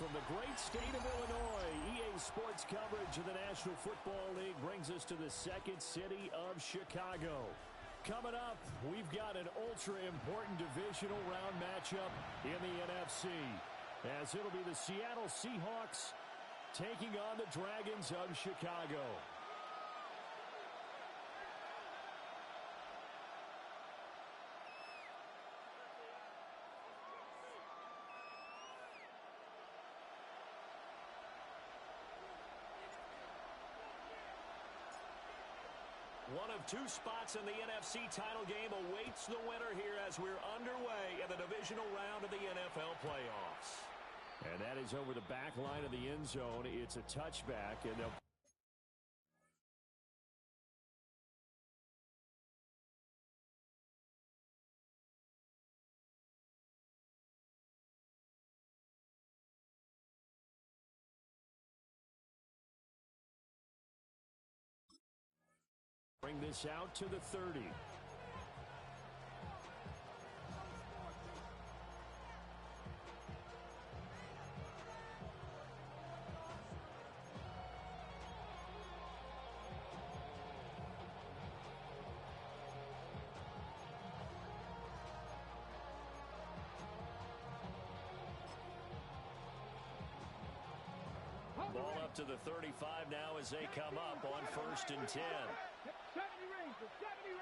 from the great state of Illinois, EA Sports coverage of the National Football League brings us to the second city of Chicago. Coming up, we've got an ultra-important divisional round matchup in the NFC, as it'll be the Seattle Seahawks taking on the Dragons of Chicago. One of two spots in the NFC title game awaits the winner here as we're underway in the divisional round of the NFL playoffs. And that is over the back line of the end zone. It's a touchback, and they'll bring this out to the 30. Ball up to the 35 now as they come up on 1st and 10. 70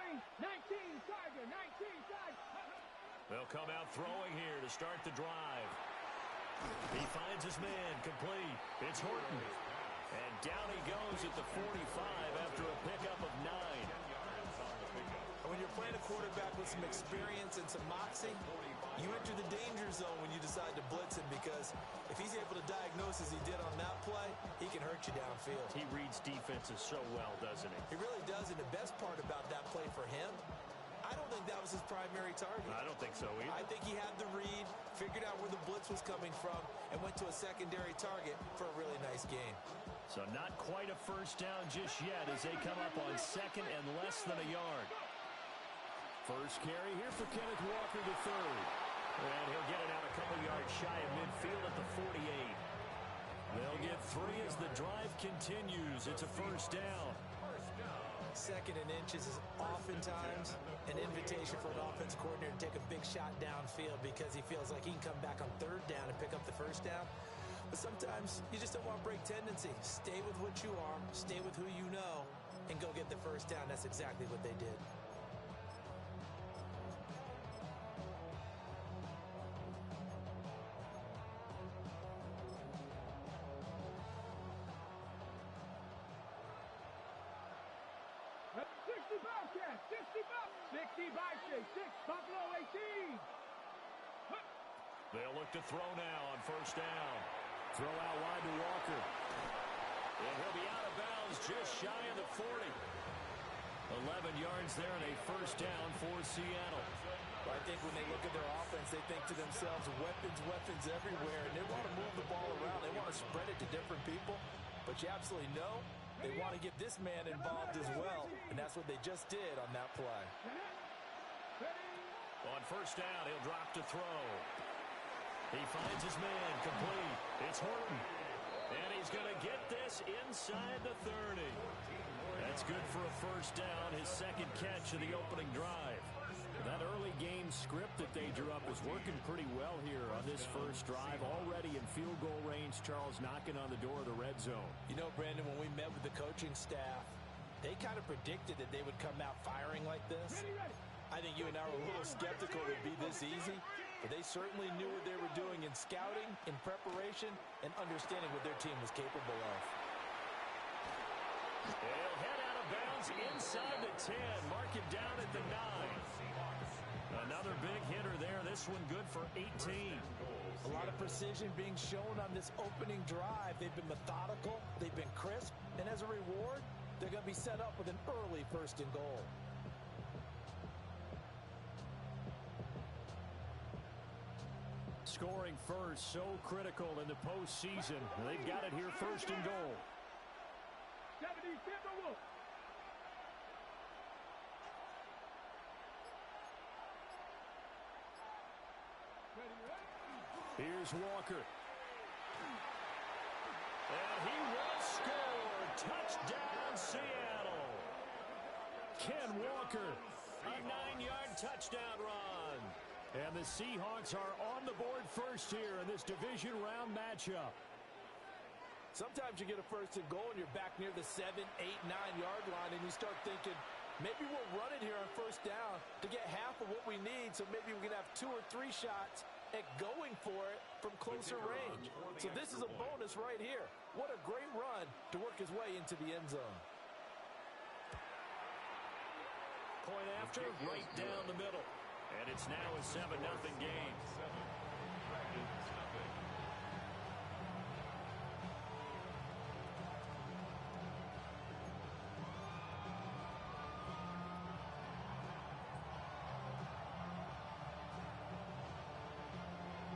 range, 19, Tiger, 19, Tiger. They'll come out throwing here to start the drive. He finds his man, complete. It's Horton. And down he goes at the 45 after a pickup of 9. When you're playing a quarterback with some experience and some moxie, you enter the danger zone when you decide to blitz him, because if he's able to diagnose as he did on that play, he can hurt you downfield. He reads defenses so well, doesn't he? He really does, and the best part about that play for him, I don't think that was his primary target. I don't think so either. I think he had the read, figured out where the blitz was coming from, and went to a secondary target for a really nice gain. So not quite a first down just yet as they come up on 2nd and less than a yard. First carry here for Kenneth Walker III. And he'll get it out a couple yards shy of midfield at the 48. They'll get 3 as the drive continues. It's a first down. 2nd and inches is oftentimes an invitation for an offense coordinator to take a big shot downfield because he feels like he can come back on 3rd down and pick up the first down. But sometimes you just don't want to break tendency. Stay with what you are, stay with who you know, and go get the first down. That's exactly what they did. They'll look to throw now on first down. Throw out wide to Walker. And he'll be out of bounds just shy of the 40. 11 yards there and a first down for Seattle. Well, I think when they look at their offense, they think to themselves, weapons everywhere, and they want to move the ball around. They want to spread it to different people. But you absolutely know they want to get this man involved as well, and that's what they just did on that play. On first down, he'll drop to throw. He finds his man, complete. It's Horton. And he's going to get this inside the 30. That's good for a first down, his 2nd catch of the opening drive. That early game script that they drew up is working pretty well here on this first drive. Already in field goal range, Charles, knocking on the door of the red zone. You know, Brandon, when we met with the coaching staff, they kind of predicted that they would come out firing like this. I think you and I were a little skeptical it would be this easy, but they certainly knew what they were doing in scouting, in preparation, and understanding what their team was capable of. They'll head out of bounds inside the 10, mark it down at the 9. Another big hitter there, this one good for 18. A lot of precision being shown on this opening drive. They've been methodical, they've been crisp, and as a reward, they're going to be set up with an early 1st and goal. Scoring first, so critical in the postseason. They've got it here 1st and goal. 70, Timberwolves. Here's Walker. Touchdown, Seattle. Ken Walker, a 9-yard touchdown run. And the Seahawks are on the board first here in this division round matchup. Sometimes you get a first and goal and you're back near the 7, 8, 9-yard line and you start thinking, maybe we'll run it here on first down to get half of what we need, so maybe we can have 2 or 3 shots at going for it from closer range. So this is a bonus right here. What a great run to work his way into the end zone. Point after, right down the middle. And it's now a 7-0 game.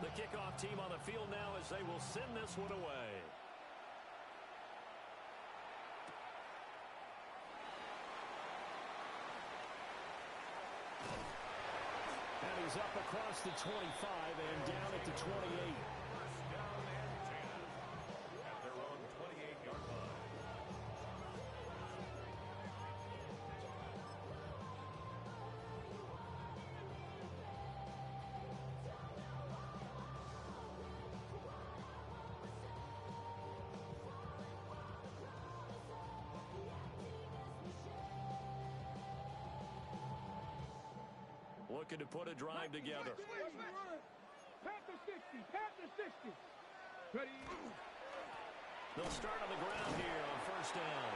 The kickoff team on the field now as they will send this one away. And he's up across the 25 and down at the 28. First down and 10 at their own 28-yard line. Looking to put a drive together. Panther 60, Panther 60. Ready. They'll start on the ground here on first down.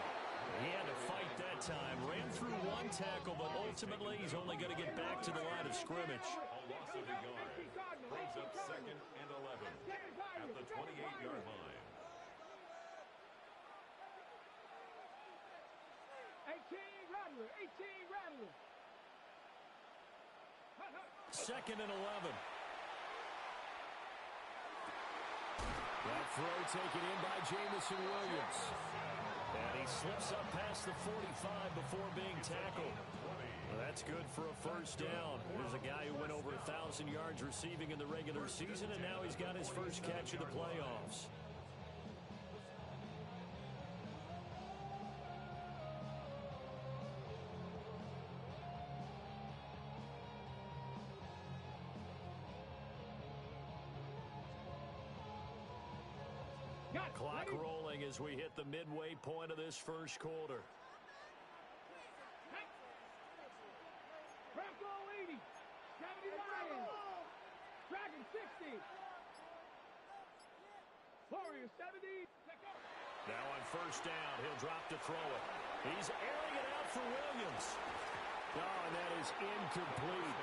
He had to fight that time. Ran through one tackle, but ultimately he's only going to get back to the line of scrimmage. A loss of a yard. Brings up 2nd and 11 at the 28-yard line. 18 Rattler, 18 Rattler. 2nd and 11. That throw taken in by Jamison Williams. And he slips up past the 45 before being tackled. Well, that's good for a first down. There's a guy who went over 1,000 yards receiving in the regular season, and now he's got his first catch of the playoffs. Clock rolling as we hit the midway point of this first quarter. Bronco 80, 70 Lions, Dragon 60, Warrior 70. Now on first down, he'll drop to throw it. He's airing it out for Williams. Oh, and that is incomplete.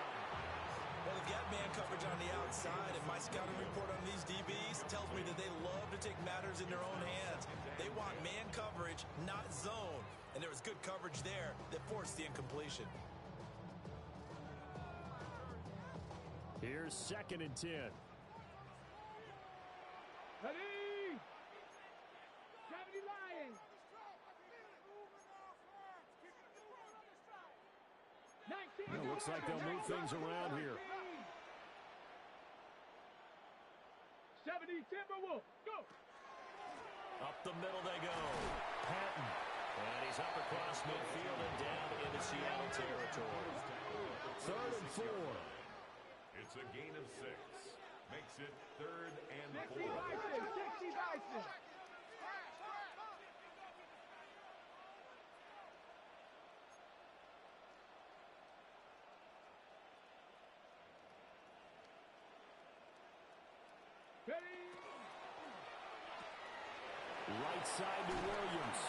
Well, they've got man coverage on the outside, and my scouting report on these DBs tells me that they love to take matters in their own hands. They want man coverage, not zone. And there was good coverage there that forced the incompletion. Here's 2nd and 10. Ready. 70 Lions. 19. It looks like they'll move things around here. 70 Timberwolves. Go. Up the middle they go. Patton. And he's up across midfield and down into Seattle territory. 3rd and 4. It's a gain of 6. Makes it 3rd and 4. 60 Bison. 60 Bison. Ready. Right side to Williams.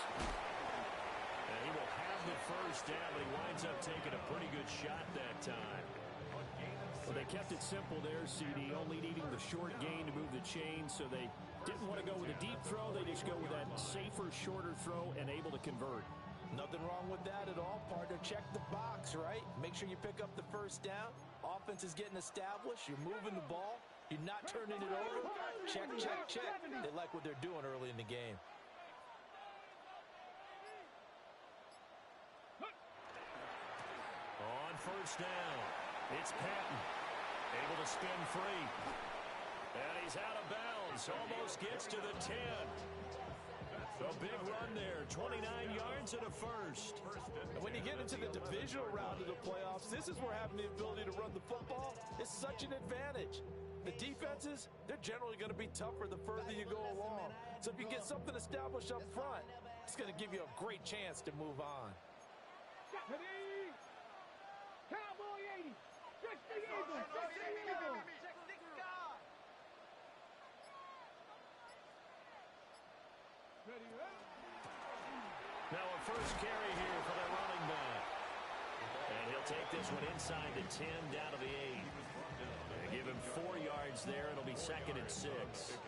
And he will have the first down, but he winds up taking a pretty good shot that time. Well, they kept it simple there, CD, only needing the short gain to move the chain, so they didn't want to go with a deep throw. They just go with that safer, shorter throw and able to convert. Nothing wrong with that at all, partner. Check the box, right? Make sure you pick up the first down. Offense is getting established. You're moving the ball. You're not turning it over. Check, check, check. They like what they're doing early in the game. On first down, it's Patton. Able to spin free. And he's out of bounds. Almost gets to the 10. A big run there, 29 yards and a first. And when you get into the divisional round of the playoffs, this is where having the ability to run the football is such an advantage. The defenses, they're generally going to be tougher the further you go along. So if you get something established up front, it's going to give you a great chance to move on. Ready? Cowboy 80. Fix the eagle. Fix the eagle. Ready, Now a first carry here for their running back. And he'll take this one inside the 10, down to the 8. And give him 4 yards there. It'll be 2nd and 6.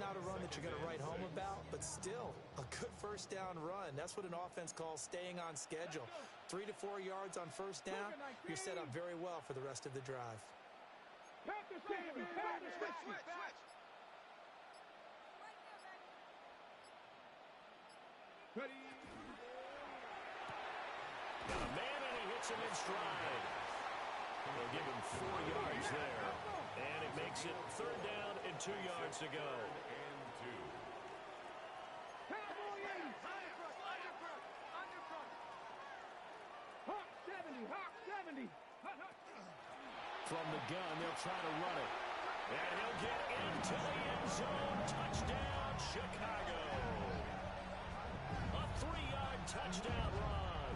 Not a run that you're going to write home about, but still a good first down run. That's what an offense calls staying on schedule. 3 to 4 yards on first down, you're set up very well for the rest of the drive. Panther switch. Panther switch. Ready? Got a man and he hits him in stride. They'll give him 4 yards there. And it makes it 3rd down and 2 yards to go. Cowboy 80. Hawk 70. Hawk 70. From the gun, they'll try to run it. And he'll get into the end zone. Touchdown, Chicago. A 3-yard touchdown run.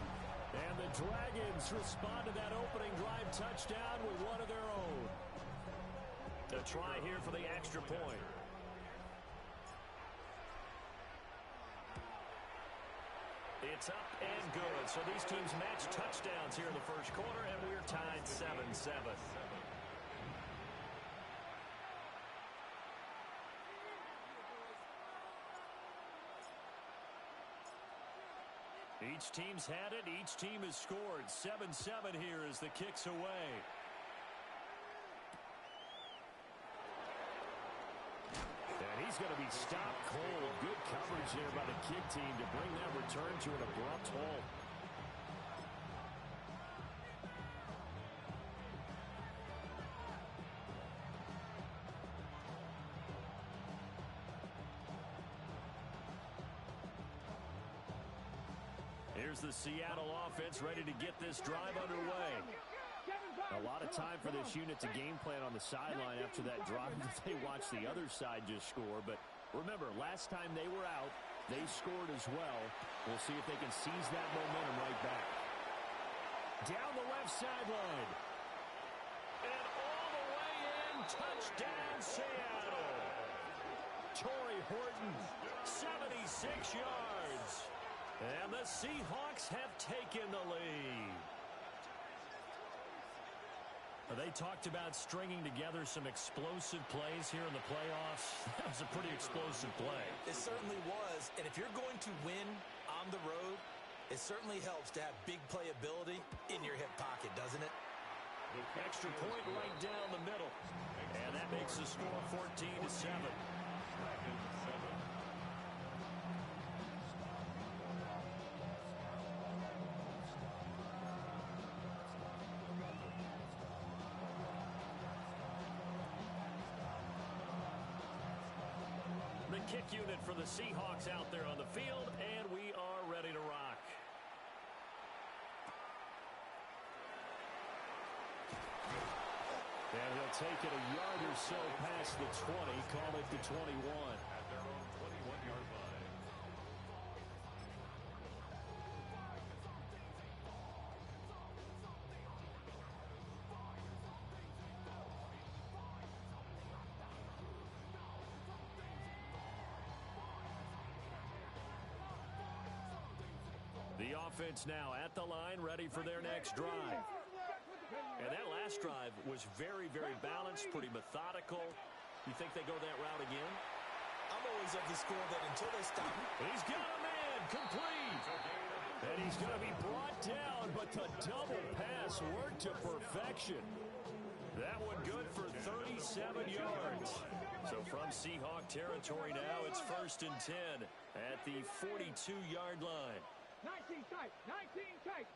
And the Dragons respond to that opening drive touchdown with one of their own. A try here for the extra point. It's up and good. So these teams match touchdowns here in the first quarter, and we're tied 7-7. Each team's had it. Each team has scored. 7-7 here as the kick's away. And he's going to be stopped cold. Good coverage there by the kick team to bring that return to an abrupt halt. Here's the Seattle offense ready to get this drive underway. A lot of time for this unit to game plan on the sideline after that drive that they watched the other side just score. But remember, last time they were out, they scored as well. We'll see if they can seize that momentum right back. Down the left sideline. And all the way in. Touchdown, Seattle. Torrey Horton, 76 yards. And the Seahawks have taken the lead. They talked about stringing together some explosive plays here in the playoffs. That was a pretty explosive play. It certainly was. And if you're going to win on the road, it certainly helps to have big playability in your hip pocket, doesn't it? Extra point right down the middle. And that makes the score 14-7. Kick unit for the Seahawks out there on the field, and we are ready to rock. And he'll take it a yard or so past the 20, call it the 21. At their own 21-yard line. The offense now at the line, ready for their next drive. And that last drive was very, very balanced, pretty methodical. You think they go that route again? I'm always of the school that until they stop. He's got a man, complete. And he's going to be brought down, but the double pass worked to perfection. That one good for 37 yards. So from Seahawk territory now, it's 1st and 10 at the 42-yard line. 19 tight. 19 tight.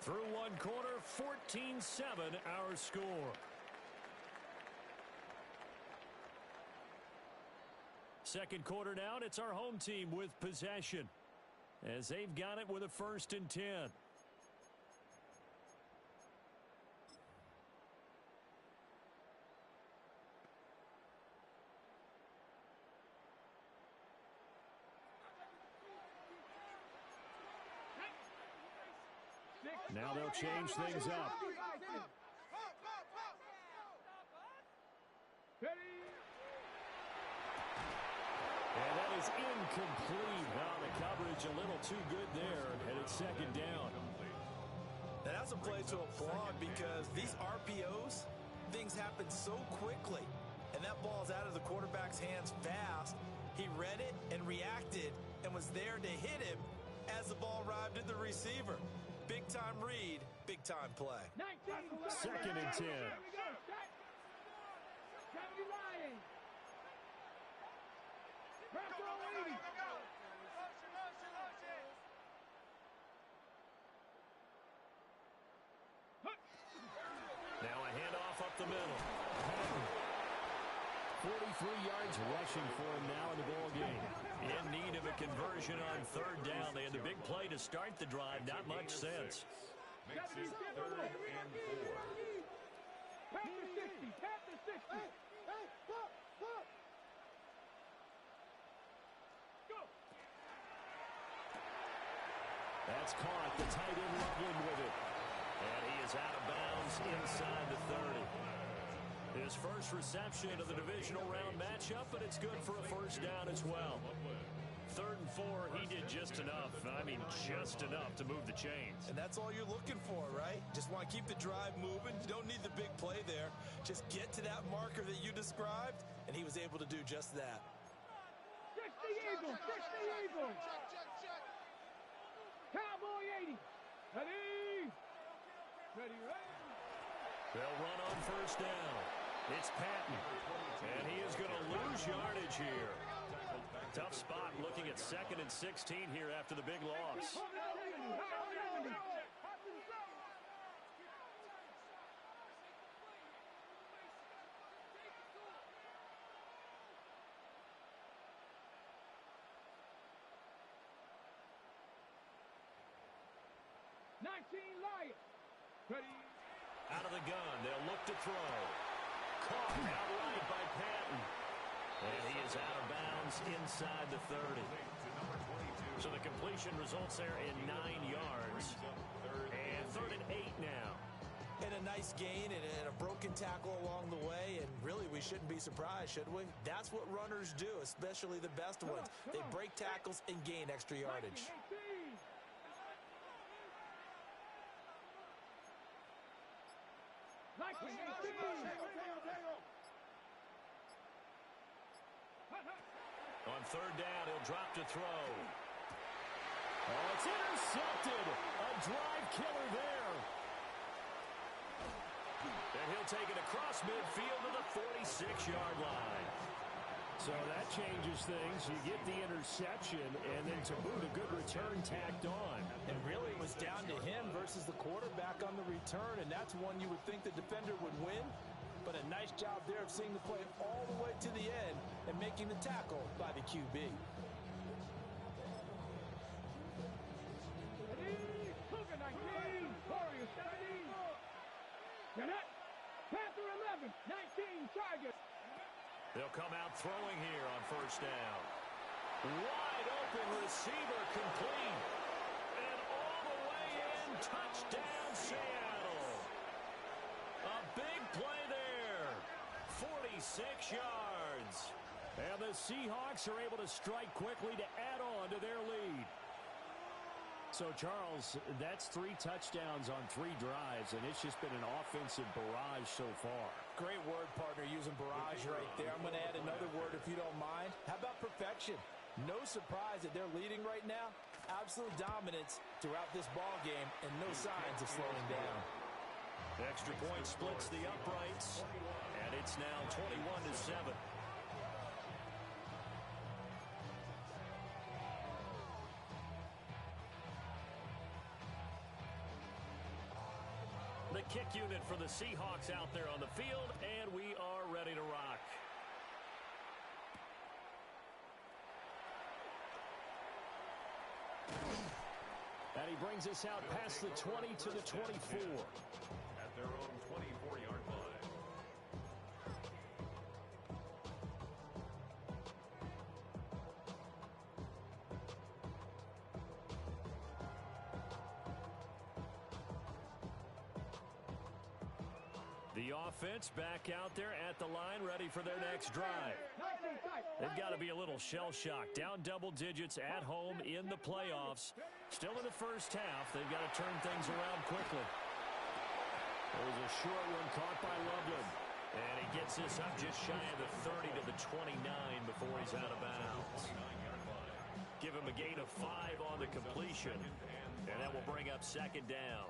Through one quarter, 14-7 our score. Second quarter now, and it's our home team with possession as they've got it with a 1st and 10. Now they'll change things up. And that is incomplete. Now the coverage a little too good there, and it's 2nd down. Now that's a play to applaud because these RPOs, things happen so quickly. And that ball's out of the quarterback's hands fast. He read it and reacted and was there to hit him as the ball arrived at the receiver. Big time read, big time play. 2nd and 10. Now a handoff up the middle. 43 yards rushing for him now in the ball game. In need of a conversion on 3rd down. They had the big play to start the drive. Not much sense. Makes it 3rd and 4. Pass the 60. Pass the 60. Go. That's caught. The tight end Loveland with it. And he is out of bounds inside the 30. His first reception of the divisional round matchup, but it's good for a 1st down as well. 3rd and 4, he did just enough. I mean, just enough to move the chains. And that's all you're looking for, right? Just want to keep the drive moving. You don't need the big play there. Just get to that marker that you described, and he was able to do just that. 60 Eagles. 60 Eagles. Cowboy 80. Ready. Ready, ready. They'll run on 1st down. It's Patton, and he is going to lose yardage here. Tough spot looking at 2nd and 16 here after the big loss. Out of the gun, they'll look to throw. Caught outright by Patton. And he is out of bounds inside the 30. So the completion results there in 9 yards. And 3rd and 8 now. And a nice gain and a broken tackle along the way. And really, we shouldn't be surprised, should we? That's what runners do, especially the best ones. They break tackles and gain extra yardage. On 3rd down, he'll drop to throw. Oh, it's intercepted. A drive killer there. And he'll take it across midfield to the 46-yard line. So that changes things. You get the interception, and then to boot, a good return tacked on. And really, it was down to him versus the quarterback on the return, and that's one you would think the defender would win. But a nice job there of seeing the play all the way to the end and making the tackle by the QB. Panther 11, 19, target. They'll come out throwing here on 1st down. Wide open receiver complete. And all the way in, touchdown Seattle. A big play there. 46 yards. And the Seahawks are able to strike quickly to add on to their lead. So, Charles, that's 3 touchdowns on 3 drives, and it's just been an offensive barrage so far. Great word, partner, using barrage right there. I'm going to add another word if you don't mind. How about perfection? No surprise that they're leading right now. Absolute dominance throughout this ball game, and no signs of slowing down. Extra point splits the uprights, and it's now 21-7. The kick unit for the Seahawks out there on the field, and we are ready to rock. he brings us out past the 20 to the 24. At their own 24-yard line. The offense back out there at the line, ready for their next drive. They've got to be a little shell-shocked. Down double digits at home in the playoffs. Still in the first half. They've got to turn things around quickly. There's a short one caught by Loveland. And he gets this up just shy of the 30 to the 29 before he's out of bounds. Give him a gain of 5 on the completion. And that will bring up second down.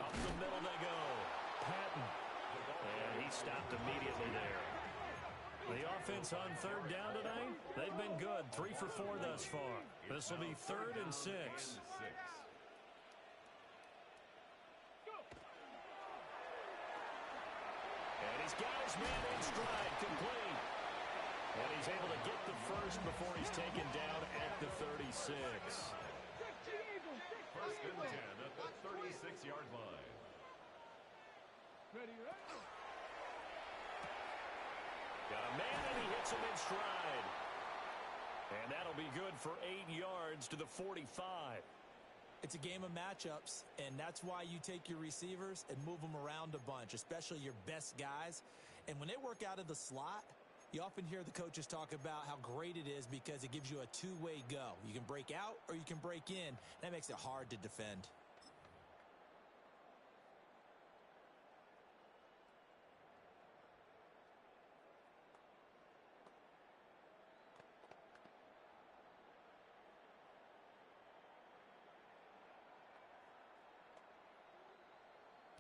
Up the middle they go. Patton. And he stopped immediately there. The offense on third down tonight, they've been good. 3 for 4 thus far. This will be 3rd and 6. And he's got his man in stride, complete. And he's able to get the first before he's taken down at the 36. First and 10 at the 36-yard line. Ready, right? Got a man, and he hits him in stride. And that'll be good for 8 yards to the 45. It's a game of matchups, and that's why you take your receivers and move them around a bunch, especially your best guys. And when they work out of the slot, you often hear the coaches talk about how great it is because it gives you a two-way go. You can break out or you can break in. That makes it hard to defend.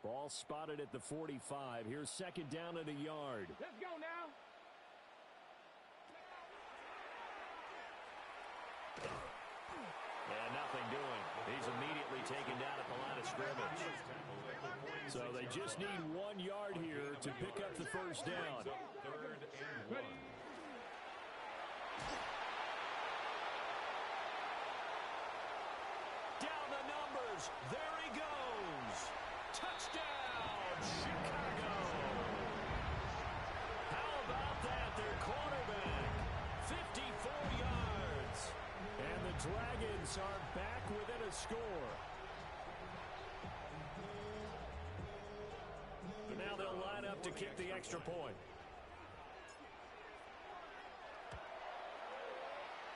Ball spotted at the 45. Here's second down at a yard. Let's go now. And nothing doing. He's immediately taken down at the line of scrimmage. So they just need 1 yard here to pick up the first down. 3rd and 1. Down the numbers. There he goes. Touchdown, Chicago. How about that? Their quarterback, 54 yards. And the Dragons are back within a score. But now they'll line up to kick the extra point.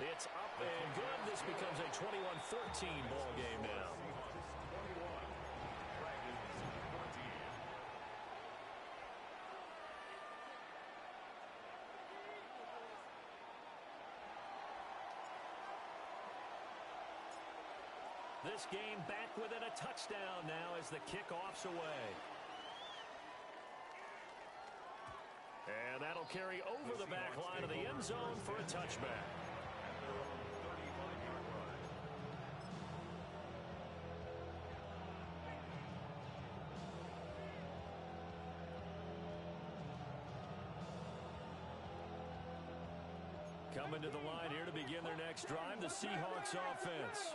It's up and good. This becomes a 21-14 ball game now. This game back within a touchdown now as the kickoff's away. And that'll carry over the back line of the end zone for a touchback. Coming to the line here to begin their next drive, the Seahawks offense.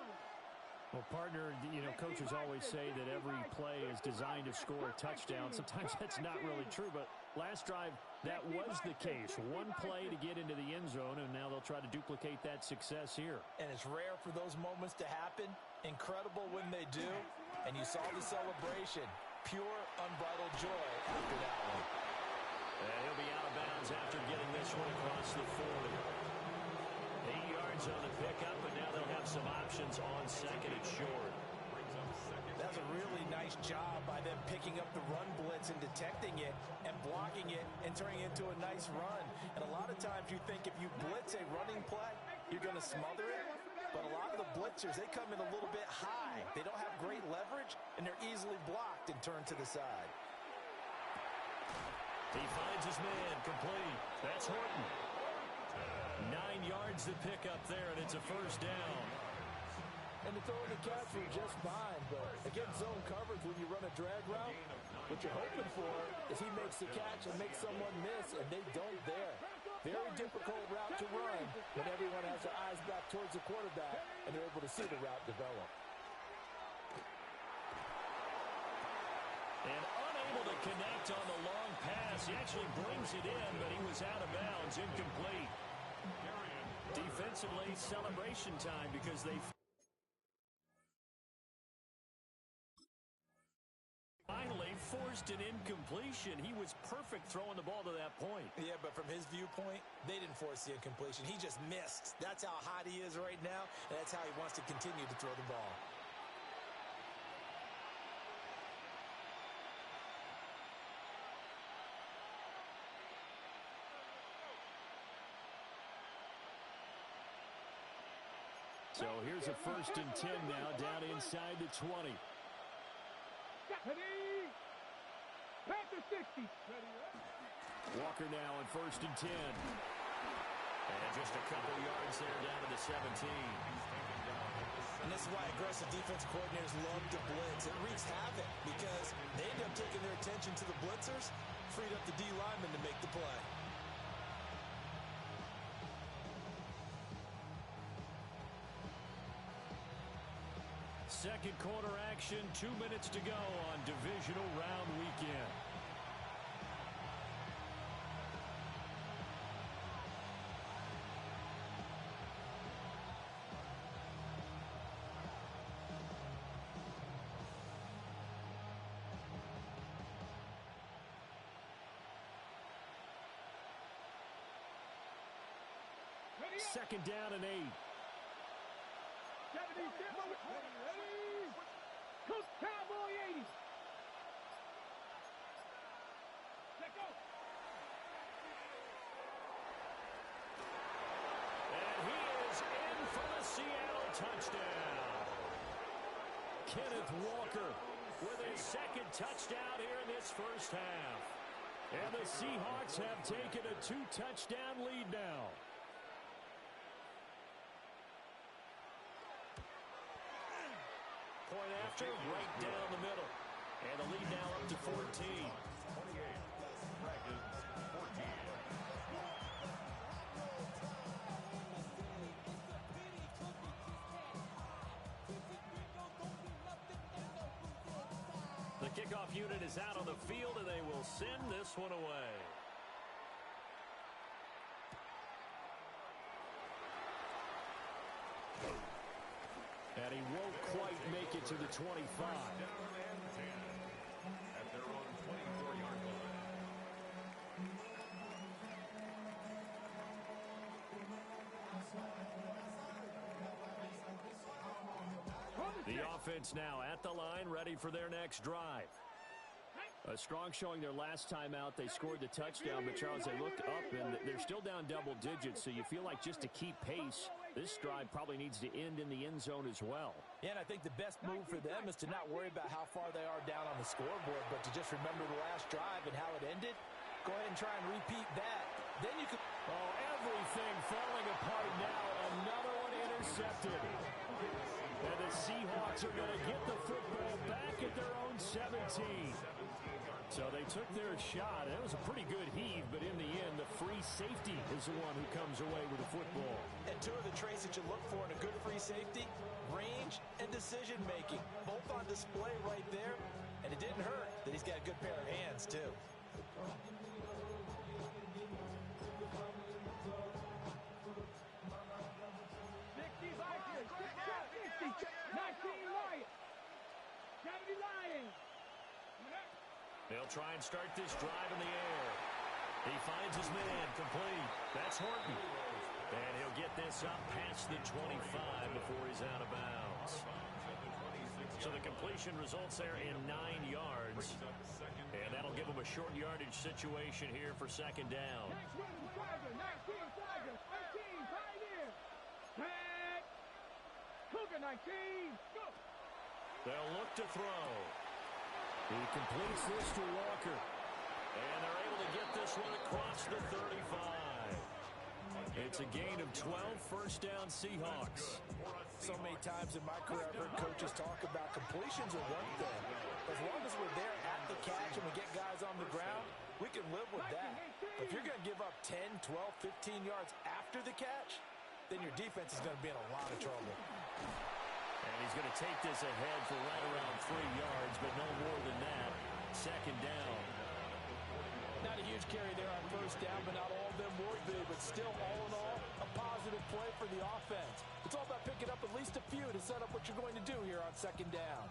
Well, partner, coaches always say that every play is designed to score a touchdown. Sometimes that's not really true, but last drive, that was the case. One play to get into the end zone, and now they'll try to duplicate that success here. And it's rare for those moments to happen. Incredible when they do. And you saw the celebration. Pure, unbridled joy after that one. And he'll be out of bounds after getting this one across the 40. 8 yards on the pickup, but now they'll have some options on second and short. That's a really nice job by them picking up the run blitz and detecting it and blocking it and turning it into a nice run. And a lot of times you think if you blitz a running play, you're going to smother it. But a lot of the blitzers, they come in a little bit high. They don't have great leverage, and they're easily blocked and turned to the side. He finds his man, complete. That's Horton. 9 yards to pick up there, and it's a first down. And the throw and the catch were just fine, but against zone coverage when you run a drag route, what you're hoping for is he makes the catch and makes someone miss, and they don't there. Very difficult route to run when everyone has their eyes back towards the quarterback and they're able to see the route develop. And unable to connect on the long pass. He actually brings it in, but he was out of bounds, incomplete. Defensively, celebration time because they finally forced an incompletion. He was perfect throwing the ball to that point. Yeah, but from his viewpoint, they didn't force the incompletion. He just missed. That's how hot he is right now, and that's how he wants to continue to throw the ball. So here's a 1st and 10 now, down inside the 20. Panther 60. Walker now on 1st and 10. And just a couple yards there down to the 17. And this is why aggressive defense coordinators love to blitz. It wreaks havoc because they end up taking their attention to the blitzers, freed up the D lineman to make the play. Second quarter action, 2 minutes to go on Divisional Round weekend. Second down and 8. Cook Cowboy 80. Let go. And he is in for the Seattle touchdown. Kenneth Walker with his second touchdown here in this first half. And the Seahawks have taken a 2-touchdown lead now. Point after, right down the middle. And the lead now up to 14. 28, practice 14. The kickoff unit is out on the field, and they will send this one away. And he won't quite make it to the 25. At their own 24-yard line. The offense now at the line, ready for their next drive. A strong showing their last time out. They scored the touchdown, but Charles, they looked up, and they're still down double digits, so you feel like just to keep pace, this drive probably needs to end in the end zone as well. Yeah, and I think the best move for them is to not worry about how far they are down on the scoreboard, but to just remember the last drive and how it ended. Go ahead and try and repeat that. Then you can... Oh, everything falling apart now. Another one intercepted. And the Seahawks are going to get the football back at their own 17. So they took their shot. It was a pretty good heave, but in the end, the free safety is the one who comes away with the football. And two of the traits that you look for in a good free safety, range and decision-making, both on display right there. And it didn't hurt that he's got a good pair of hands, too. 19 Lions. Gotta be Lions. They'll try and start this drive in the air. He finds his man, complete. That's Horton. And he'll get this up past the 25 before he's out of bounds. So the completion results there in 9 yards. And that'll give him a short yardage situation here for second down. 19 Tigers, 18 Pioneer. Tag. Cougar 19. Go. They'll look to throw. He completes this to Walker. And they're able to get this one across the 35. It's a gain of 12, first down Seahawks. So many times in my career I've heard coaches talk about completions are one thing. As long as we're there at the catch and we get guys on the ground, we can live with that. But if you're going to give up 10, 12, 15 yards after the catch, then your defense is going to be in a lot of trouble. And he's going to take this ahead for right around 3 yards, but no more than that. Second down. Not a huge carry there on first down, but not all of them will be. But still, all in all, a positive play for the offense. It's all about picking up at least a few to set up what you're going to do here on second down.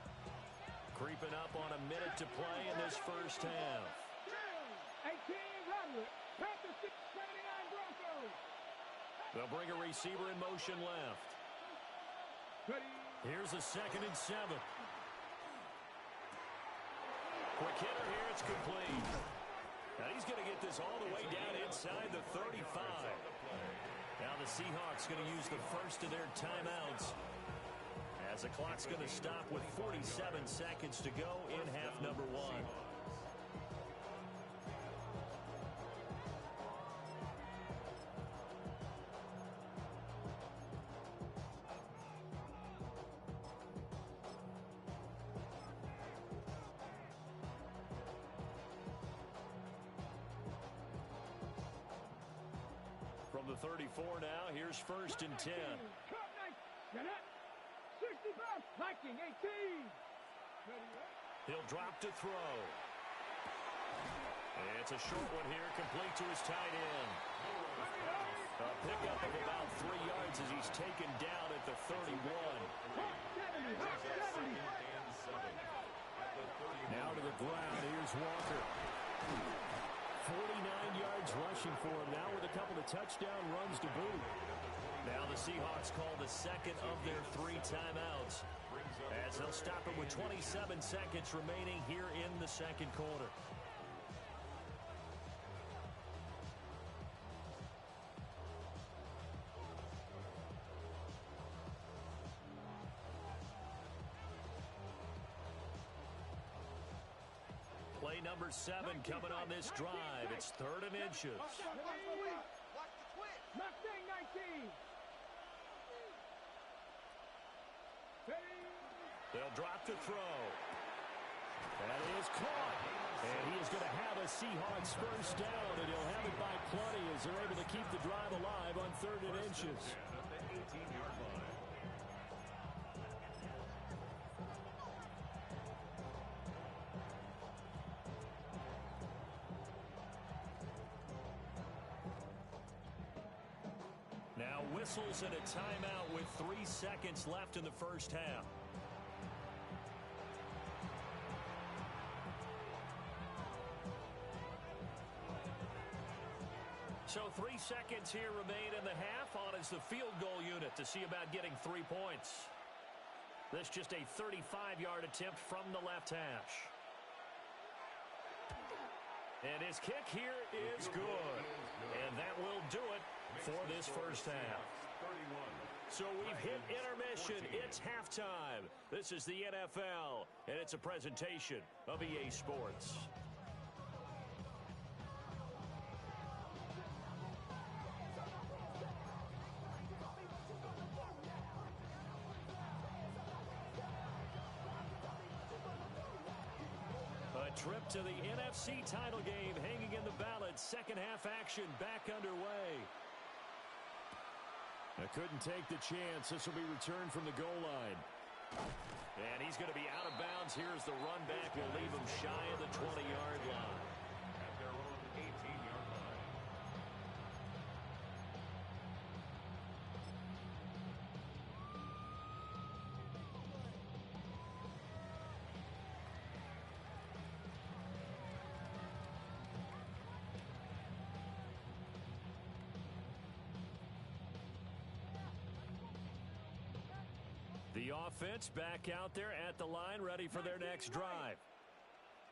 Creeping up on a minute to play in this first half. 18 Roderick. Panthers 79 Broncos. They'll bring a receiver in motion left. Ready. Here's a 2nd and 7. Quick hitter here. It's complete. Now he's going to get this all the way down inside the 35. Now the Seahawks going to use the first of their timeouts as the clock's going to stop with 47 seconds to go in half number 1. From the 34 now, here's 1st and 10. Get up. 65. Viking 18. He'll drop to throw. It's a short one here, complete to his tight end. A pickup of about 3 yards as he's taken down at the 31. Now to the ground, here's Walker. 49 yards rushing for him now with a couple of touchdown runs to boot. Now the Seahawks call the second of their 3 timeouts as they'll stop it with 27 seconds remaining here in the second quarter. Play number 7 coming on this drive. It's 3rd and inches. Mustang 19. They'll drop to throw. That is caught. And he is going to have a Seahawks first down, and he'll have it by plenty as they're able to keep the drive alive on 3rd and inches. Now whistles and a timeout with 3 seconds left in the first half. So 3 seconds here remain in the half. On is the field goal unit to see about getting 3 points. This just a 35-yard attempt from the left hash. And his kick here is good. And that will do it for this first half. So we've hit intermission. It's halftime. This is the NFL, and it's a presentation of EA Sports. A trip to the NFC title game hanging in the balance. Second half action back underway. I couldn't take the chance. This will be returned from the goal line. And he's going to be out of bounds. Here's the run back. Will leave him shy of the 20-yard line. At their own 18-yard line. The offense back out there at the line, ready for their next drive.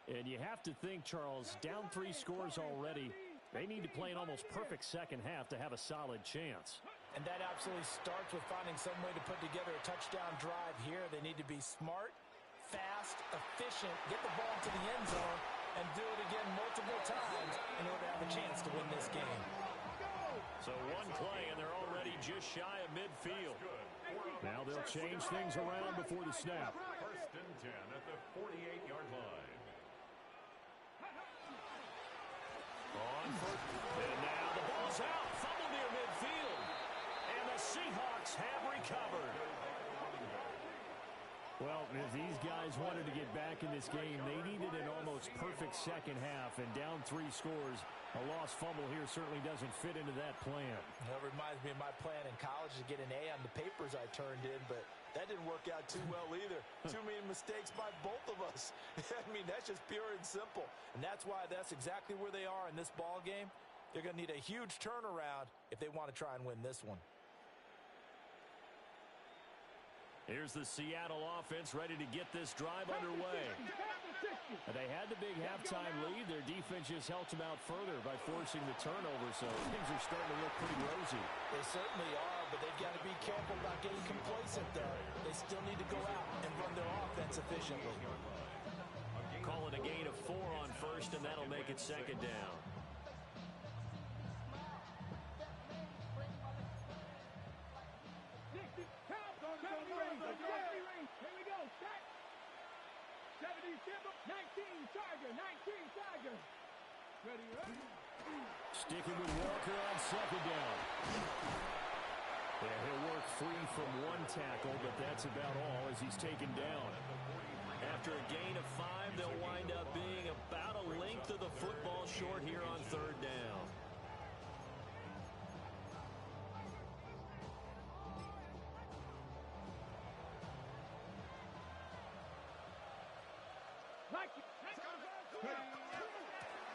And you have to think, Charles, down 3 scores already, they need to play an almost perfect second half to have a solid chance. And that absolutely starts with finding some way to put together a touchdown drive here. They need to be smart, fast, efficient, get the ball to the end zone, and do it again multiple times in order to have a chance to win this game. So one play, and they're already just shy of midfield. Now they'll change things around before the snap. First and 10 at the 48-yard line. And now the ball's out. Fumble near midfield. And the Seahawks have recovered. Well, if these guys wanted to get back in this game, they needed an almost perfect second half, and down 3 scores. A lost fumble here certainly doesn't fit into that plan. That reminds me of my plan in college to get an A on the papers I turned in, but that didn't work out too well either. Too many mistakes by both of us. I mean, that's just pure and simple. And that's why that's exactly where they are in this ball game. They're going to need a huge turnaround if they want to try and win this one. Here's the Seattle offense ready to get this drive underway. They had the big halftime lead. Their defense just helped them out further by forcing the turnover, so things are starting to look pretty rosy. They certainly are, but they've got to be careful about getting complacent, though. They still need to go out and run their offense efficiently. Call it a gain of 4 on first, and that'll make it second down. Here we go. Shot. 70, 19, Tiger. 19, Tiger. Ready, up. Sticking with Walker on second down. Yeah, he'll work free from one tackle, but that's about all as he's taken down. After a gain of 5, they'll wind up being about a length of the football short here on third down.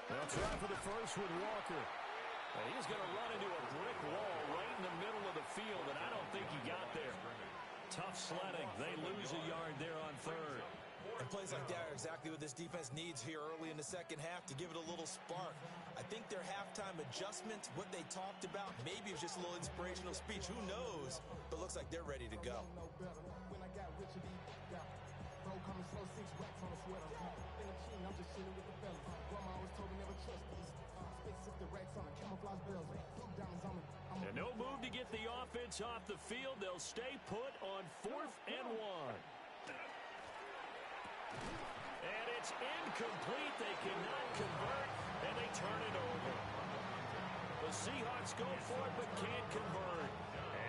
They'll try for the first with Walker. He's going to run into a brick wall right in the middle of the field, and I don't think he got there. Tough sledding. They lose a yard there on third. And plays like that are exactly what this defense needs here early in the second half to give it a little spark. I think their halftime adjustment, what they talked about, maybe it was just a little inspirational speech. Who knows? But looks like they're ready to go. And no move to get the offense off the field. They'll stay put on 4th and 1. And it's incomplete. They cannot convert, and they turn it over. The Seahawks go for it but can't convert.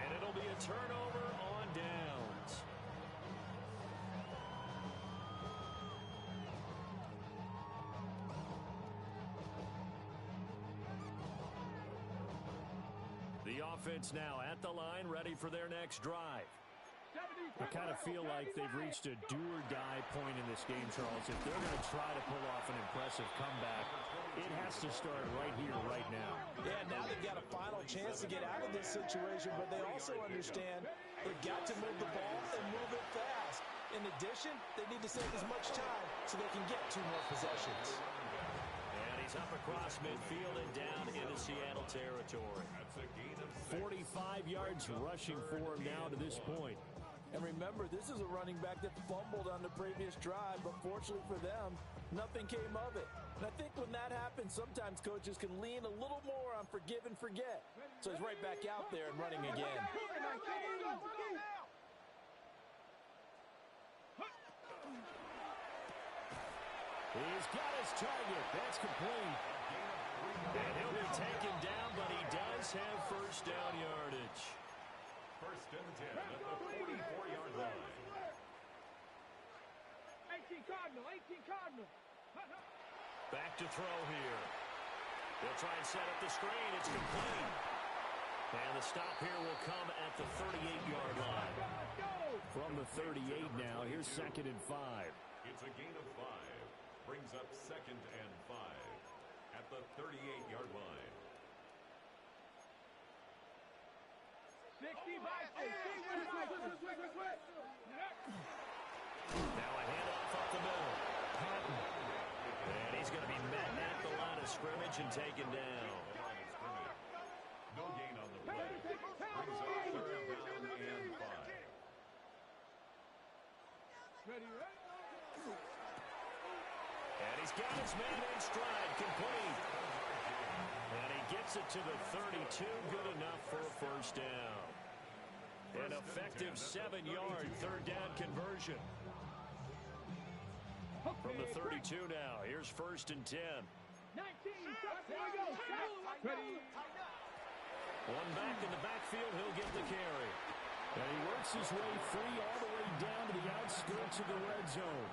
And it'll be a turnover on downs. The offense now at the line, ready for their next drive. I kind of feel like they've reached a do-or-die point in this game, Charles. If they're going to try to pull off an impressive comeback, it has to start right here, right now. Yeah, now they've got a final chance to get out of this situation, but they also understand they've got to move the ball and move it fast. In addition, they need to save as much time so they can get 2 more possessions. And he's up across midfield and down into Seattle territory. 45 yards rushing for him now to this point. And remember, this is a running back that fumbled on the previous drive, but fortunately for them, nothing came of it. And I think when that happens, sometimes coaches can lean a little more on forgive and forget. So he's right back out there and running again. He's got his target. That's complete. And he'll be taken down, but he does have first down yardage. First and 10 at the 44-yard line. 18 Cardinal, 18 Cardinal. Back to throw here. They'll try and set up the screen. It's complete. And the stop here will come at the 38-yard line. From the 38 now, here's 2nd and 5. It's a gain of 5. Brings up 2nd and 5 at the 38-yard line. 65. Now a handoff up the middle. And he's going to be met at the line of scrimmage and taken down. No gain on the play. Brings up 3rd down and 5. Ready, right? And he's got his man in stride, complete. And he gets it to the 32, good enough for a first down. An effective 7-yard third down conversion. From the 32 now, here's 1st and 10. 19, there we go. Ready. One back in the backfield, he'll get the carry. And he works his way free all the way down to the outskirts of the red zone.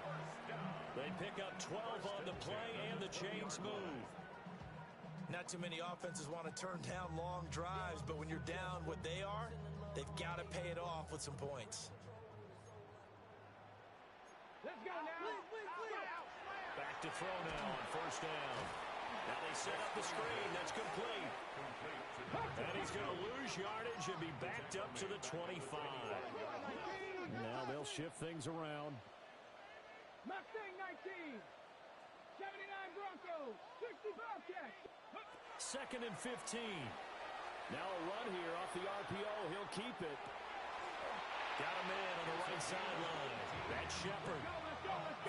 They pick up 12 on the play, and the chains move. Not too many offenses want to turn down long drives, but when you're down what they are, they've got to pay it off with some points. Let's go now. Back to throw now on 1st down. Now they set up the screen. That's complete. And he's going to lose yardage and be backed up to the 25. Now they'll shift things around. Mustang 19. 79 Broncos. 60 Bobcats. 2nd and 15. Now a run here off the RPO. He'll keep it. Got a man on the right sideline. That's Shepard.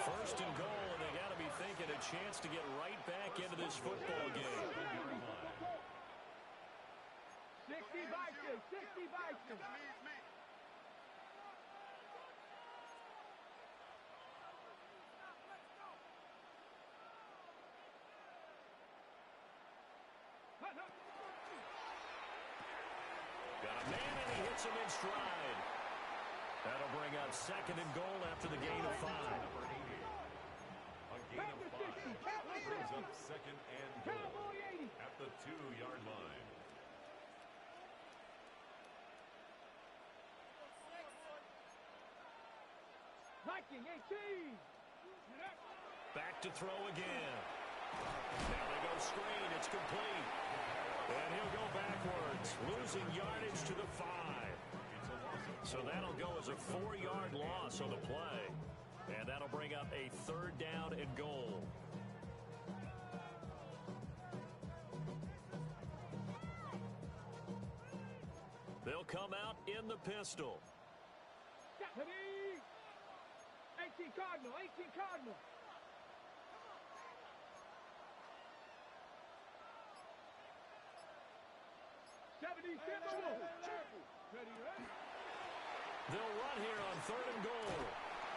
1st and goal, and they got to be thinking a chance to get right back into this football game. 60 Vikings. 60 Vikings. Got a man, and he hits him in stride. That'll bring up 2nd and goal after the gain of 5. A gain of 5 brings up 2nd and goal at the 2-yard line. Viking 18. Back to throw again. Now they go screen. It's complete. And he'll go backwards, losing yardage to the 5. So that'll go as a 4-yard loss on the play. And that'll bring up a 3rd down and goal. They'll come out in the pistol. 18 Cardinal. 18 Cardinal. They'll run here on 3rd and goal.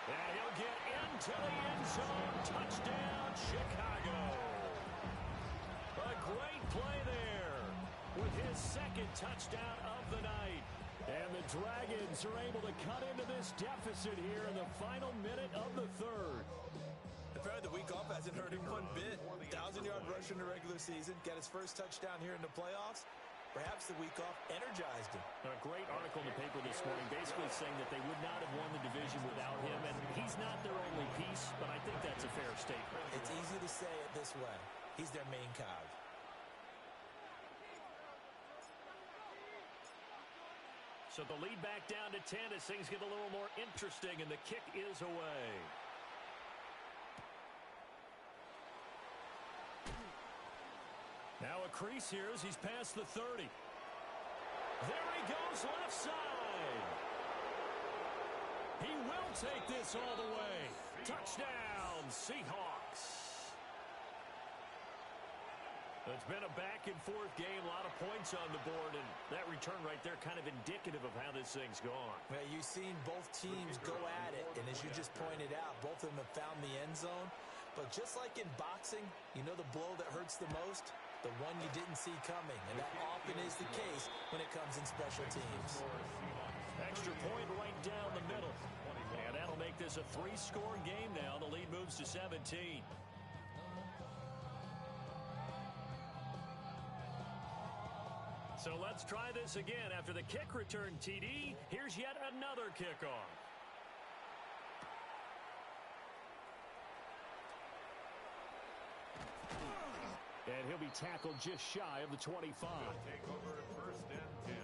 And he'll get into the end zone. Touchdown, Chicago. A great play there with his 2nd touchdown of the night. And the Dragons are able to cut into this deficit here in the final minute of the 3rd. The week off hasn't hurt him one bit. 1,000-yard rush in the regular season. Got his first touchdown here in the playoffs. Perhaps the week off energized him. A great article in the paper this morning basically saying that they would not have won the division without him, and he's not their only piece, but I think that's a fair statement. It's easy to say it this way. He's their main cog. So the lead back down to 10 as things get a little more interesting, and the kick is away. Now a crease here as he's past the 30. There he goes, left side. He will take this all the way. Touchdown, Seahawks. It's been a back-and-forth game, a lot of points on the board, and that return right there kind of indicative of how this thing's gone. Well, you've seen both teams go at it, and as you just pointed out, both of them have found the end zone. But just like in boxing, you know the blow that hurts the most? The one you didn't see coming, and that often is the case when it comes in special teams. Extra point right down the middle. And that'll make this a 3-score game now. The lead moves to 17. So let's try this again. After the kick return, TD, here's yet another kickoff. And he'll be tackled just shy of the 25. Take over at 1st and 10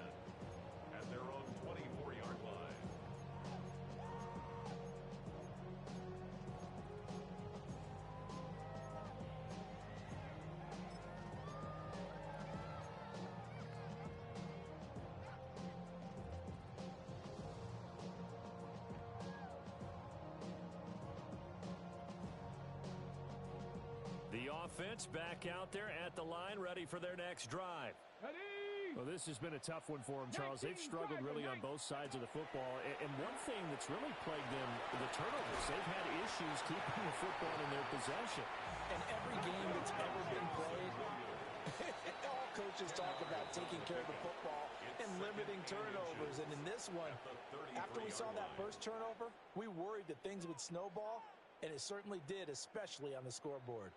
at their own 24-yard line. offense back out there at the line, ready for their next drive. Well, this has been a tough one for them, Charles. They've struggled really on both sides of the football. And one thing that's really plagued them, the turnovers. They've had issues keeping the football in their possession. And every game that's ever been played, all coaches talk about taking care of the football and limiting turnovers. And in this one, after we saw that first turnover, we worried that things would snowball, and it certainly did, especially on the scoreboard.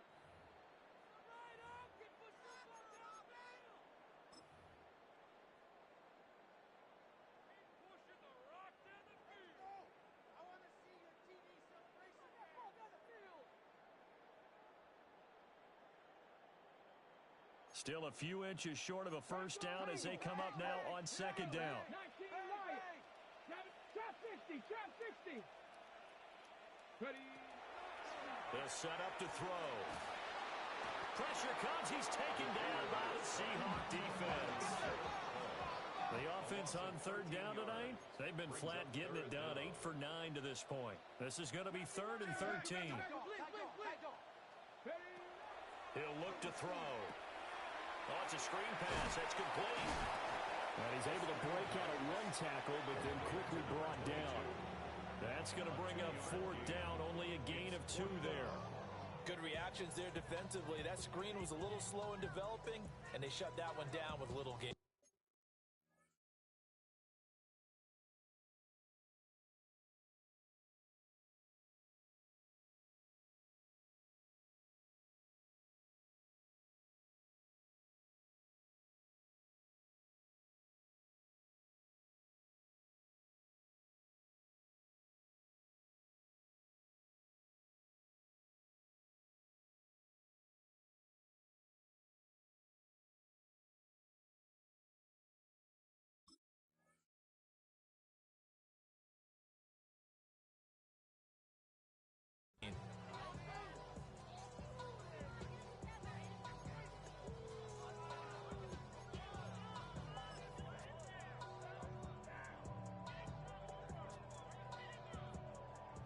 Still a few inches short of a first down as they come up now on second down. Trap 60, trap 60. Ready. They'll set up to throw. Pressure comes. He's taken down by the Seahawk defense. The offense on third down tonight, they've been flat getting it done. 8 for 9 to this point. This is going to be 3rd and 13. He'll look to throw. Oh, it's a screen pass. That's complete. And he's able to break out of one tackle, but then quickly brought down. That's going to bring up 4th down. Only a gain of 2 there. Good reactions there defensively. That screen was a little slow in developing, and they shut that one down with little gain.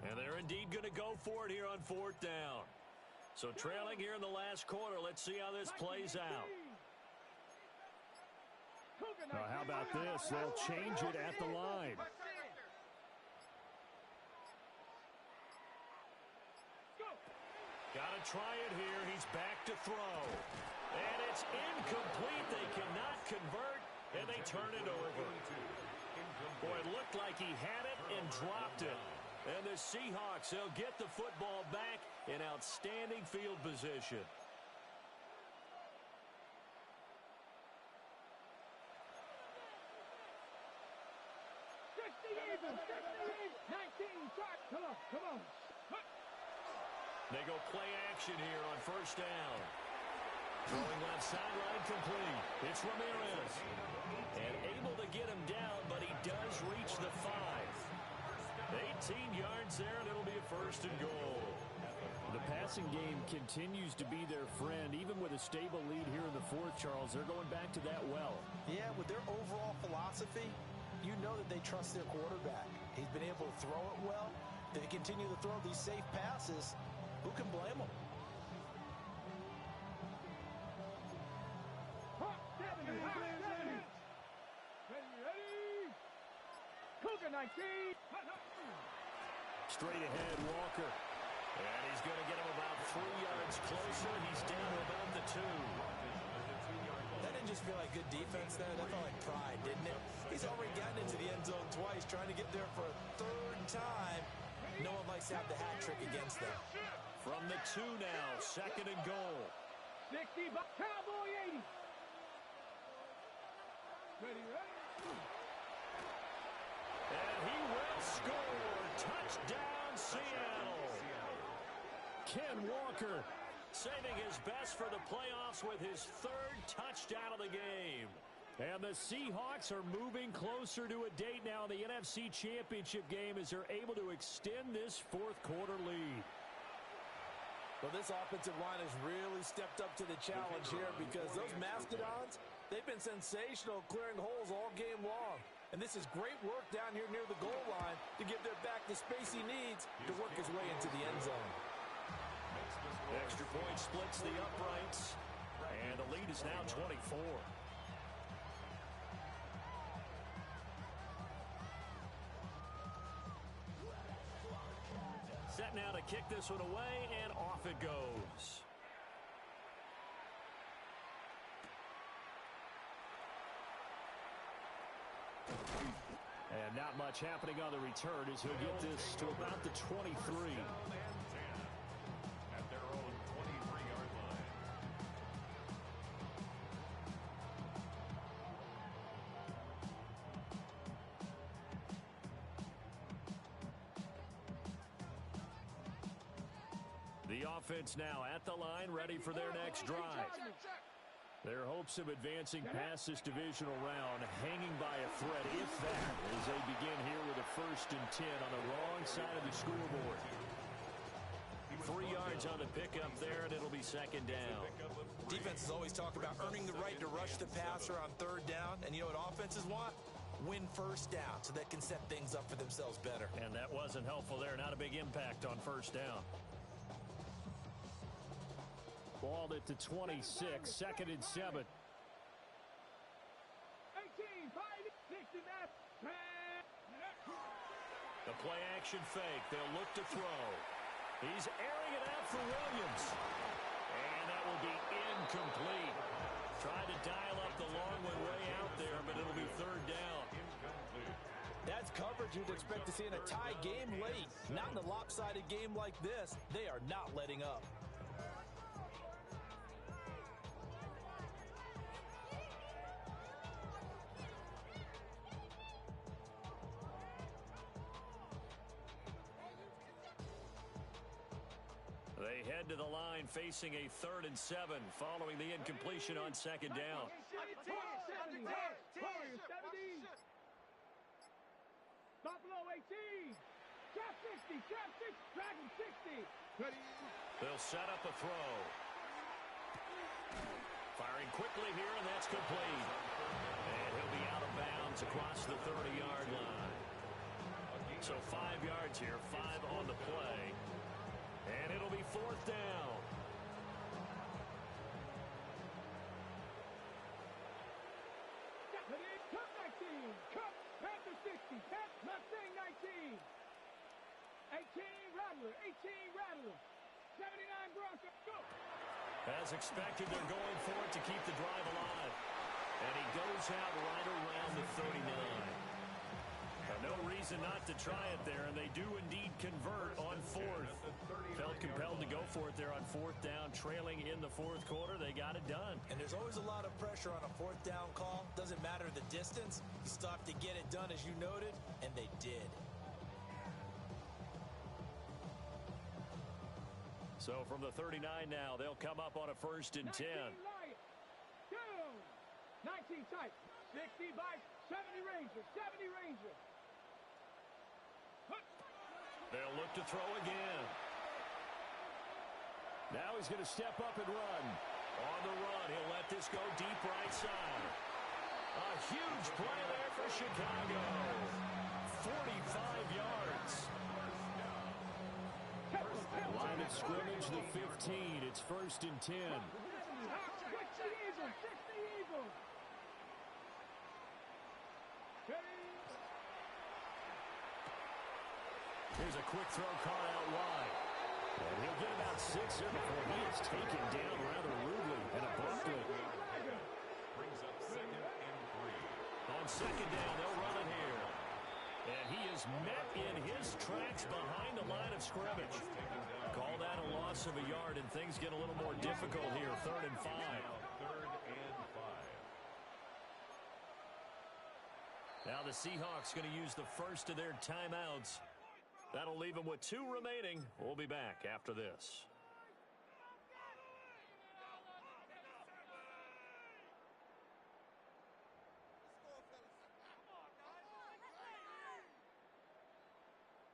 And they're indeed going to go for it here on 4th down. So trailing here in the last quarter. Let's see how this plays out. Now, how about this? They'll change it at the line. Got to try it here. He's back to throw. And it's incomplete. They cannot convert, and they turn it over. Boy, it looked like he had it and dropped it. And the Seahawks, they'll get the football back in outstanding field position. Come on. They go play action here on 1st down. Throwing left sideline complete. It's Ramirez. And able to get him down, but he does reach the 5. 18 yards there, and it'll be a 1st and goal. The passing game continues to be their friend. Even with a stable lead here in the 4th, Charles, they're going back to that well. Yeah, with their overall philosophy, you know that they trust their quarterback. He's been able to throw it well. They continue to throw these safe passes. Who can blame them? Ready. Cougar 19. Straight ahead, Walker. And he's going to get him about 3 yards closer. He's down to about the 2. That didn't just feel like good defense there. That felt like pride, didn't it? He's already gotten into the end zone twice, trying to get there for a 3rd time. No one likes to have the hat trick against them. From the 2 now, 2nd and goal. 60, Cowboy 80. Ready. And he will score. Touchdown, Seattle. Ken Walker saving his best for the playoffs with his 3rd touchdown of the game. And the Seahawks are moving closer to a date now in the NFC Championship game as they're able to extend this 4th quarter lead. Well, this offensive line has really stepped up to the challenge here because those Mastodons, they've been sensational clearing holes all game long. And this is great work down here near the goal line to give their back the space he needs to work his way into the end zone. Extra point splits hits the uprights, and the lead is now 24. Set now to kick this one away, and off it goes. And not much happening on the return as he'll get this to about the 23. At their own 23-yard line. The offense now at the line, ready for their next drive. Their hopes of advancing past this divisional round hanging by a thread, if that, as they begin here with a 1st and 10 on the wrong side of the scoreboard. 3 yards on the pickup there, and it'll be 2nd down. Defenses always talk about earning the right to rush the passer on 3rd down, and you know what offenses want? Win 1st down so they can set things up for themselves better. And that wasn't helpful there. Not a big impact on 1st down. Balled it to 26, 2nd and 7. 18, 60, The play action fake. They'll look to throw. He's airing it out for Williams. And that will be incomplete. Tried to dial up the long one way out there, but it'll be 3rd down. That's coverage you'd expect to see in a tie game late. Not in a lopsided game like this. They are not letting up. They head to the line facing a 3rd and 7 following the incompletion on 2nd down. 70. Warriors 70. Buffalo 18. Trap 60. Trap 6. Dragon 60. Ready. They'll set up a throw. Firing quickly here, and that's complete. And he'll be out of bounds across the 30-yard line. So 5 yards here, 5 on the play. And it'll be 4th down. Cup 19. Cup. Panther 60. Mustang 19. 18 Rattler. 18 Rattler. 79 Bronco. Go. As expected, they're going for it to keep the drive alive. And he goes out right around the 39. No reason not to try it there, and they do indeed convert on 4th. Felt compelled to go for it there on 4th down, trailing in the 4th quarter. They got it done. And there's always a lot of pressure on a 4th down call. Doesn't matter the distance. You still have to get it done, as you noted, and they did. So from the 39 now, they'll come up on a 1st and 10. 19 tight. 60 by 70 Ranger. 70 Ranger. They'll look to throw again. Now he's going to step up and run. On the run, he'll let this go deep right side. A huge play there for Chicago. 45 yards. Line of scrimmage, the 15. It's 1st and 10. 60 Eagles. 60 Eagles. Here's a quick throw caught out wide. And he'll get about 6 here before he is taken down rather rudely and abruptly. Brings up 2nd and 3. On 2nd down, they'll run it here. And he is met in his tracks behind the line of scrimmage. Call that a loss of a yard, and things get a little more difficult here. 3rd and 5. 3rd and 5. Now the Seahawks going to use the first of their timeouts. That'll leave them with 2 remaining. We'll be back after this.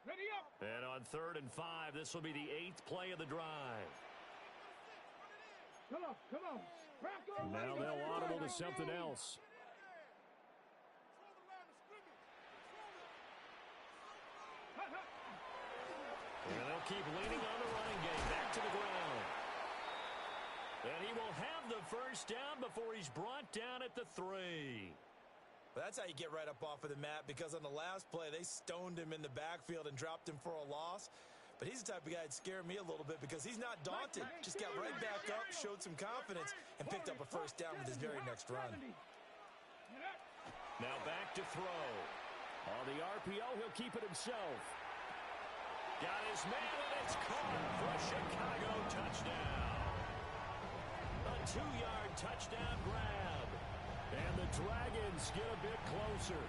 Ready up. And on 3rd and 5, this will be the 8th play of the drive. Come on, come on. Bronco, Now they'll audible to something else. And they'll keep leaning on the running game. Back to the ground. first down before he's brought down at the 3. Well, that's how you get right up off of the mat, because on the last play, they stoned him in the backfield and dropped him for a loss. But he's the type of guy that scared me a little bit because he's not daunted. Just got right back up, showed some confidence, and picked up a first down with his very next run. Now back to throw. On the RPO, he'll keep it himself. Got his man, and it's caught for a Chicago touchdown. A 2-yard touchdown grab. And the Dragons get a bit closer.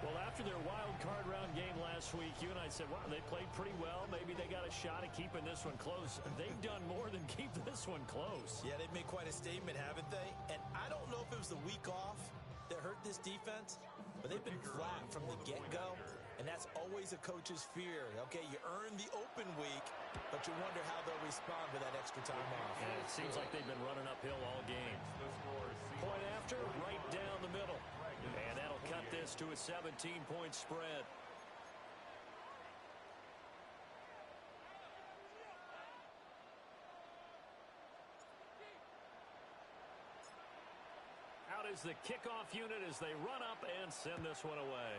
Well, after their wild card round game last week, you and I said, wow, they played pretty well. Maybe they got a shot at keeping this one close. They've done more than keep this one close. Yeah, they've made quite a statement, haven't they? And I don't know if it was the week off that hurt this defense, but they've been flat from the get-go, and that's always a coach's fear. Okay, you earn the open week, but you wonder how they'll respond with that extra time off. And it seems like they've been running uphill all game. Point after, right down the middle. And that'll cut this to a 17-point spread. Out is the kickoff unit as they run up and send this one away.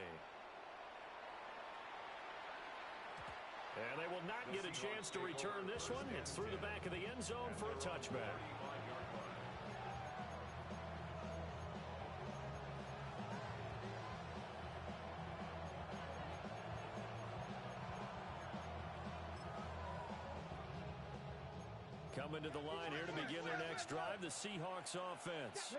And they will not get a chance to return this one. It's through the back of the end zone for a touchback. Coming to the line here to begin their next drive, the Seahawks offense.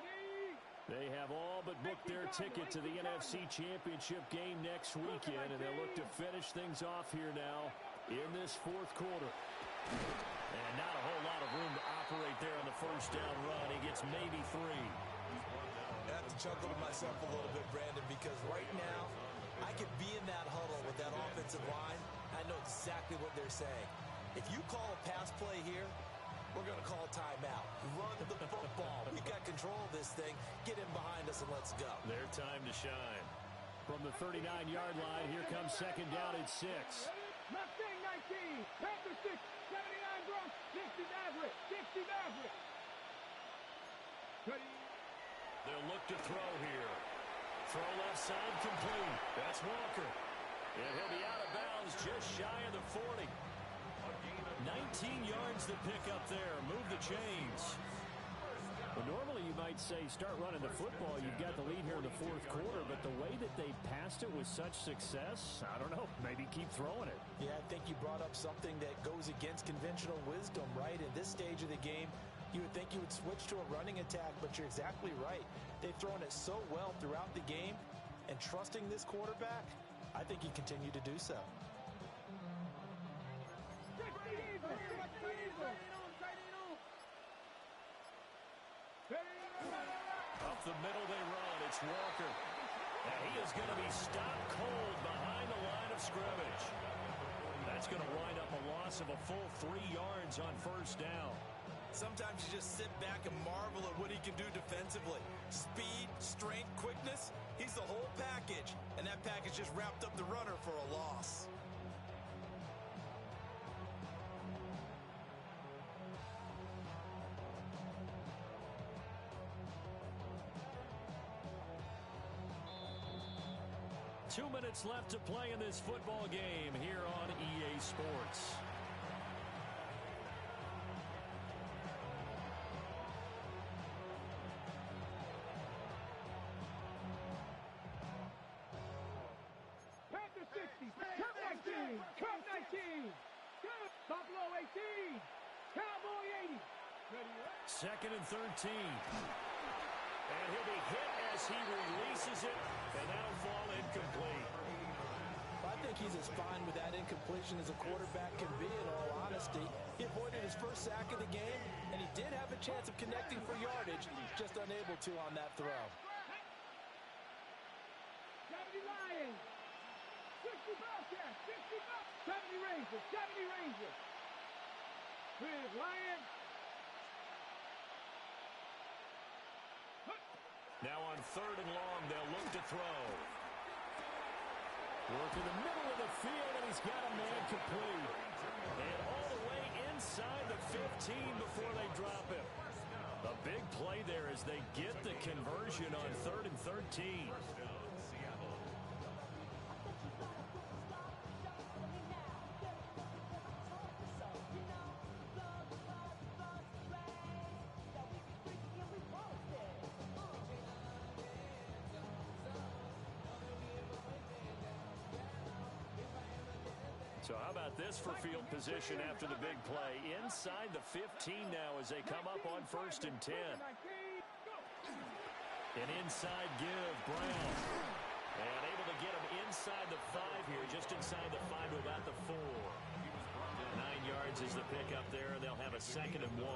They have all but booked their ticket to the NFC Championship game next weekend, and they'll look to finish things off here now in this fourth quarter. And not a whole lot of room to operate there on the first down run. He gets maybe 3. I have to chuckle to myself a little bit, Brandon, because right now I could be in that huddle with that offensive line. I know exactly what they're saying. If you call a pass play here, we're going to call timeout. Run the football. We've got control of this thing. Get in behind us and let's go. Their time to shine. From the 39-yard line, here comes second down at 6. Mustang 19, Panther 6, 79 Bronx, 60 Maverick, 60 Maverick. They'll look to throw here. Throw left side complete. That's Walker. And he'll be out of bounds just shy of the 40. 19 yards to pick up there. Move the chains. Well, normally you might say start running the football. You've got the lead here in the fourth quarter, but the way that they passed it with such success, I don't know, maybe keep throwing it. Yeah, I think you brought up something that goes against conventional wisdom, right? In this stage of the game, you would think you would switch to a running attack, but you're exactly right. They've thrown it so well throughout the game, and trusting this quarterback, I think you continue to do so. Up the middle they run. It's Walker. And he is going to be stopped cold behind the line of scrimmage. That's going to wind up a loss of a full 3 yards on first down. Sometimes you just sit back and marvel at what he can do defensively. Speed, strength, quickness, he's the whole package. And that package just wrapped up the runner for a loss. Two minutes left to play in this football game here on EA Sports. Panther 60, Cup 19, Cup 19, Buffalo 18, Cowboy 80. Second and 13. And he'll be hit as he releases it, and that'll fall incomplete. I think he's as fine with that incompletion as a quarterback can be, in all honesty. He avoided his first sack of the game, and he did have a chance of connecting for yardage, just unable to on that throw. 70 Lions, 60 Bobcats, 60 Bobcats, 70 Rangers, 70 Rangers. With Lions. Now on third and long, they'll look to throw. Work in the middle of the field, and he's got a man complete. And all the way inside the 15 before they drop him. A big play there as they get the conversion on 3rd and 13. So how about this for field position after the big play? Inside the 15 now as they come up on 1st and 10. An inside give, Brown. And able to get him inside the 5 here, just inside the 5 to about the 4. 9 yards is the pickup there, and they'll have a 2nd and 1.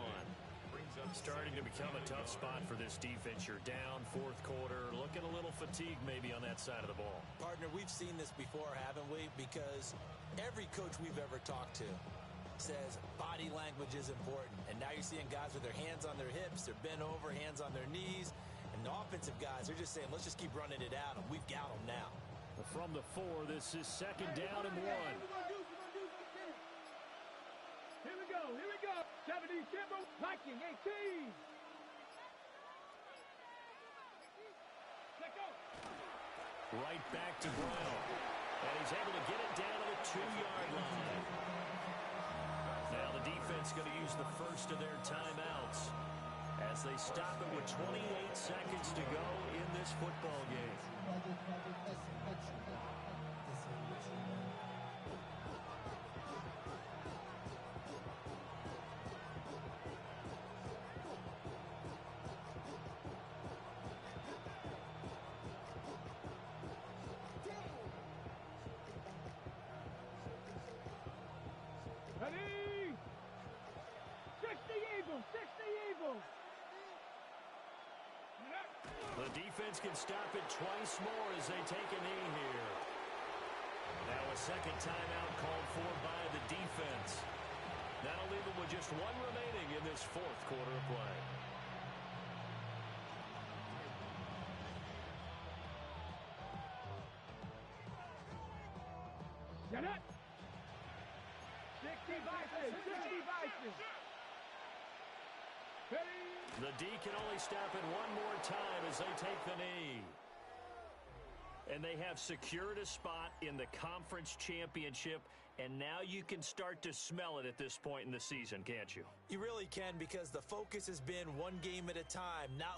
Starting to become a tough spot for this defense. You're down 4th quarter, looking a little fatigued maybe on that side of the ball. Partner, we've seen this before, haven't we? Because every coach we've ever talked to says body language is important. And now you're seeing guys with their hands on their hips, they're bent over, hands on their knees. And the offensive guys, they're just saying, let's just keep running it at them. We've got them now. From the 4, this is 2nd down and 1. Here we go. 70 Timber, Viking 18. Let go. Right back to Brown. And he's able to get it down to the 2-yard line. Now the defense going to use the first of their timeouts as they stop it with 28 seconds to go in this football game. Ready? 60 Eagles. The defense can stop it twice more as they take a knee here. Now a 2nd timeout called for by the defense. That'll leave them with just 1 remaining in this 4th quarter of play. Get it. 60 Vikings. The D can only stop it 1 more time as they take the knee. And they have secured a spot in the conference championship, and now you can start to smell it at this point in the season, can't you? You really can, because the focus has been one game at a time, not